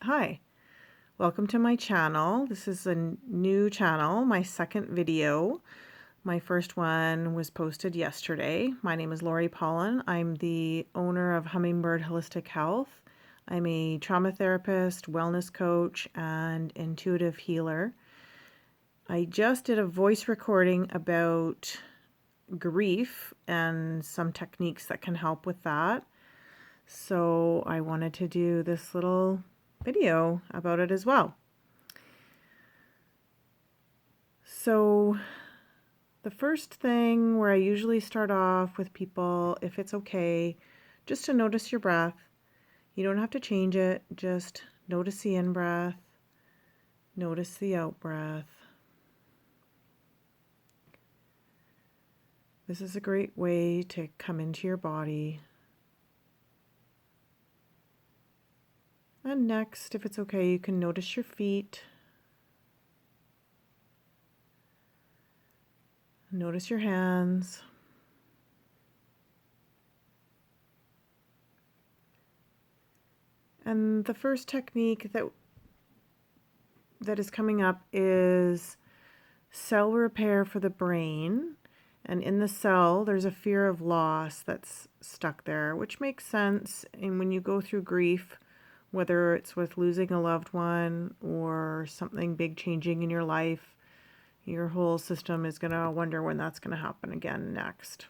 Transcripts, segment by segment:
Hi, welcome to my channel. This is a new channel, my second video. My first one was posted yesterday. My name is Lori Pollen. I'm the owner of Hummingbird Holistic Health. I'm a trauma therapist, wellness coach, and intuitive healer. I just did a voice recording about grief and some techniques that can help with that. So I wanted to do this little video about it as well. So the first thing where I usually start off with people, if it's okay, just to notice your breath. You don't have to change it, just notice the in-breath, notice the out-breath. This is a great way to come into your body. And next, if it's okay, you can notice your feet. Notice your hands. And the first technique that is coming up is cell repair for the brain. And in the cell, there's a fear of loss that's stuck there, which makes sense. And when you go through grief, whether it's with losing a loved one or something big changing in your life, your whole system is going to wonder when that's going to happen again next.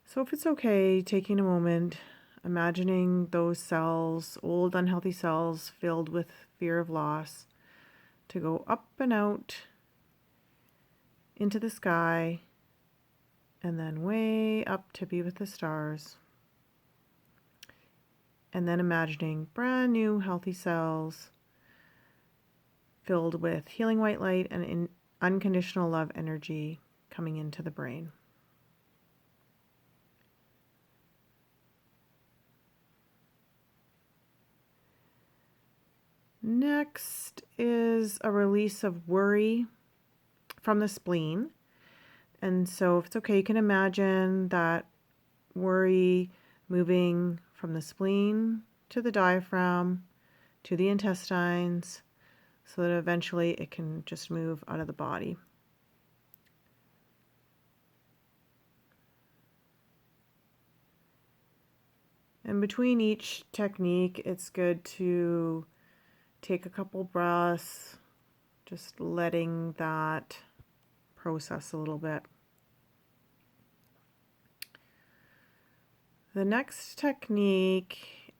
So if it's okay, taking a moment, imagining those cells, old unhealthy cells filled with fear of loss, to go up and out into the sky, and then way up to be with the stars. And then imagining brand new healthy cells filled with healing white light and unconditional love energy coming into the brain. Next is a release of worry from the spleen. And so if it's okay, you can imagine that worry moving from the spleen to the diaphragm to the intestines so that eventually it can just move out of the body. And between each technique, it's good to take a couple breaths, just letting that process a little bit. The next technique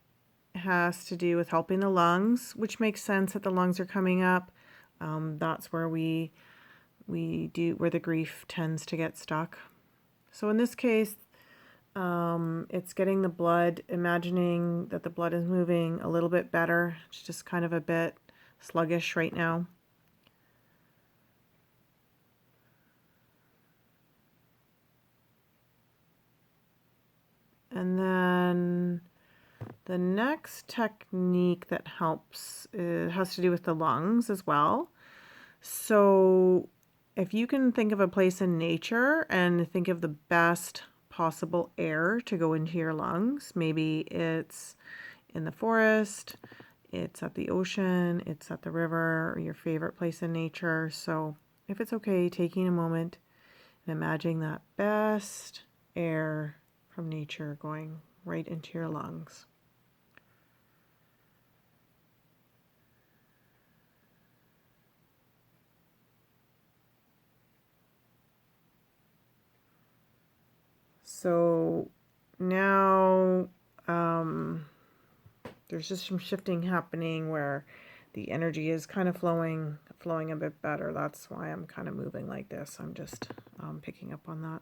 has to do with helping the lungs, which makes sense that the lungs are coming up. That's where where the grief tends to get stuck. So in this case, it's getting the blood, imagining that the blood is moving a little bit better. It's just kind of a bit sluggish right now. And then the next technique that helps has to do with the lungs as well. So if you can think of a place in nature and think of the best possible air to go into your lungs, maybe it's in the forest, it's at the ocean, it's at the river, or your favorite place in nature. So if it's okay, taking a moment and imagining that best air from nature going right into your lungs. So now there's just some shifting happening where the energy is kind of flowing a bit better. That's why I'm kind of moving like this. I'm just picking up on that.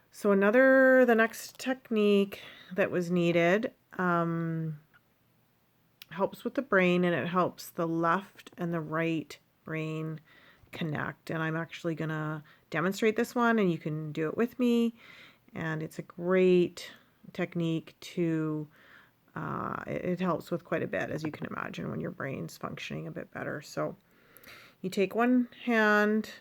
So the next technique that was needed helps with the brain, and it helps the left and the right brain connect. And I'm actually going to demonstrate this one, and you can do it with me. And it's a great technique to, it helps with quite a bit, as you can imagine, when your brain's functioning a bit better. So you take one hand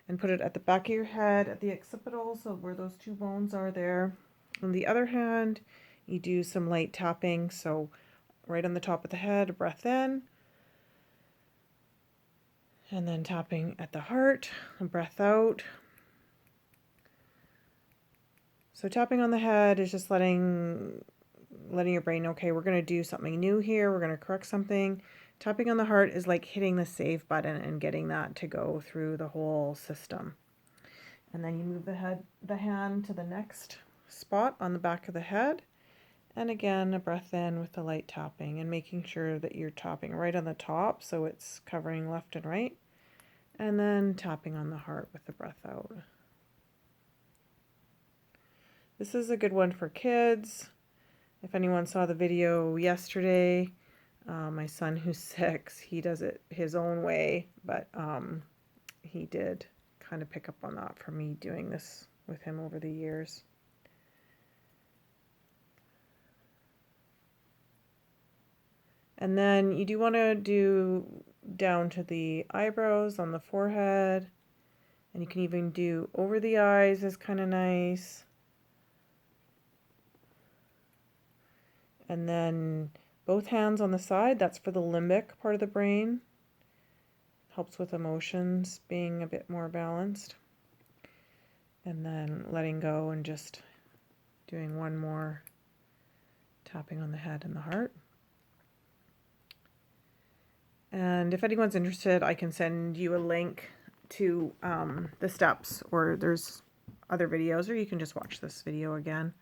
and put it at the back of your head, at the occipital, so where those two bones are there. On the other hand, you do some light tapping. So right on the top of the head, breath in, and then tapping at the heart, breath out. So tapping on the head is just letting your brain know, okay, we're going to do something new here. We're going to correct something. Tapping on the heart is like hitting the save button and getting that to go through the whole system. And then you move the hand to the next spot on the back of the head. And again, a breath in with the light tapping and making sure that you're tapping right on the top so it's covering left and right. And then tapping on the heart with the breath out. This is a good one for kids. If anyone saw the video yesterday, my son who's 6, he does it his own way, but he did kind of pick up on that from me doing this with him over the years. And then you do want to do down to the eyebrows on the forehead, and you can even do over the eyes is kind of nice. And then both hands on the side, that's for the limbic part of the brain. Helps with emotions being a bit more balanced. And then letting go and just doing one more tapping on the head and the heart. And if anyone's interested, I can send you a link to the steps, or there's other videos, or you can just watch this video again.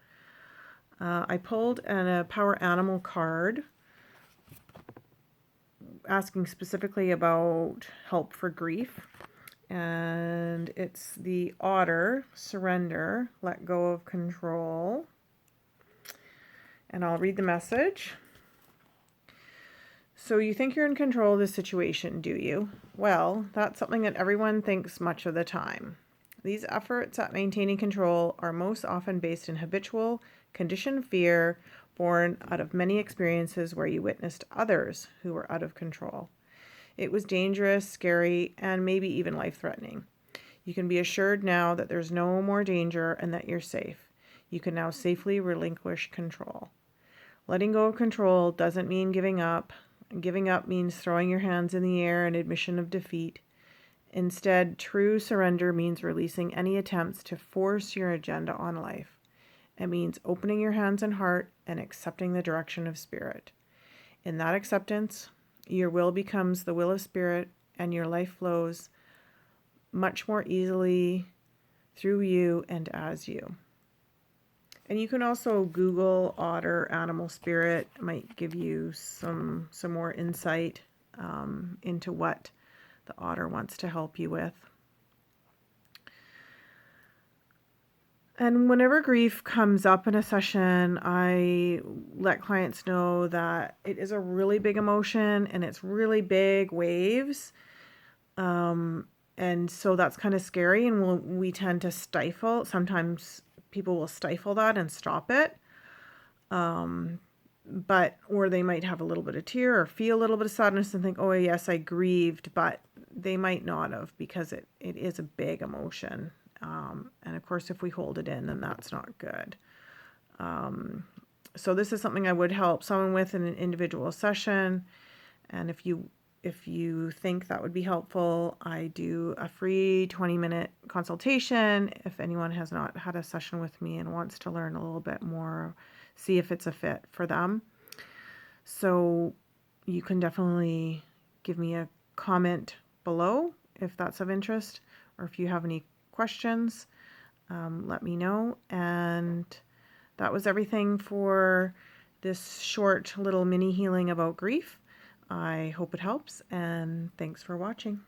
I pulled a Power Animal card asking specifically about help for grief. And it's the Otter, surrender, let go of control. And I'll read the message. So you think you're in control of the situation, do you? Well, that's something that everyone thinks much of the time. These efforts at maintaining control are most often based in habitual, conditioned fear born out of many experiences where you witnessed others who were out of control. It was dangerous, scary, and maybe even life-threatening. You can be assured now that there's no more danger and that you're safe. You can now safely relinquish control. Letting go of control doesn't mean giving up. Giving up means throwing your hands in the air in admission of defeat. Instead, true surrender means releasing any attempts to force your agenda on life. It means opening your hands and heart and accepting the direction of Spirit. In that acceptance, your will becomes the will of Spirit, and your life flows much more easily through you and as you. And you can also Google Otter Animal Spirit. It might give you some more insight into what the otter wants to help you with. And whenever grief comes up in a session, I let clients know that it is a really big emotion and it's really big waves. And so that's kind of scary, and we tend to stifle. Sometimes people will stifle that and stop it. Or they might have a little bit of tear or feel a little bit of sadness and think, oh yes, I grieved, but they might not have, because it is a big emotion. And of course, if we hold it in, then that's not good. So this is something I would help someone with in an individual session. And if you think that would be helpful, I do a free 20-minute consultation if anyone has not had a session with me and wants to learn a little bit more, see if it's a fit for them. So you can definitely give me a comment below if that's of interest, or if you have any questions, let me know. And that was everything for this short little mini healing about grief. I hope it helps, and thanks for watching.